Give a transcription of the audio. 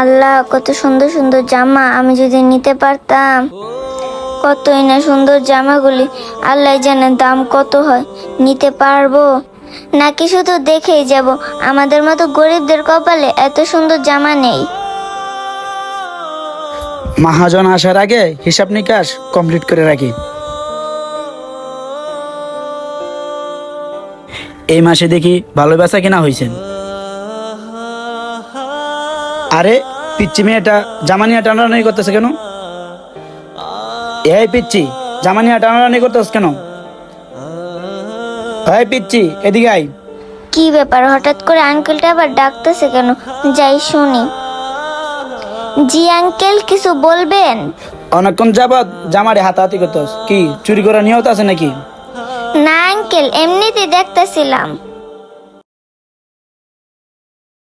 আল্লাহ, কত সুন্দর সুন্দর জামা, আমি যদি নিতে পারতাম। কতই না সুন্দর জামাগুলি, আল্লাহ জানে দাম কত হয়। নিতে পারবো নাকি শুধু দেখেই যাব? আমাদের মতো গরিবদের কপালে এত সুন্দর জামা নেই। মহাজন আসার আগে হিসাব নিকাশ কমপ্লিট করে রাখি। এই মাসে দেখি ভালো বেচা কিনা হয়েছে। আরে পিচ্ছি মেয়েটা জামা নিয়ে টানাটানি করতেছে কেন? এই পিচ্ছি, জামা নিয়ে টানাটানি করতেছ কেন? এই পিচ্ছি, এদিকে আই। কি ব্যাপার, হঠাৎ করে আঙ্কেলটা আবার ডাকতেছে কেন? যাই শুনি। জি আঙ্কেল, কিছু বলবেন? অনেকক্ষণ যাবৎ জামারে হাতাহাতি করতেছ, কি চুরি করা নিয়ত আছে নাকি? না আঙ্কেল, এমনিতেই দেখতেছিলাম।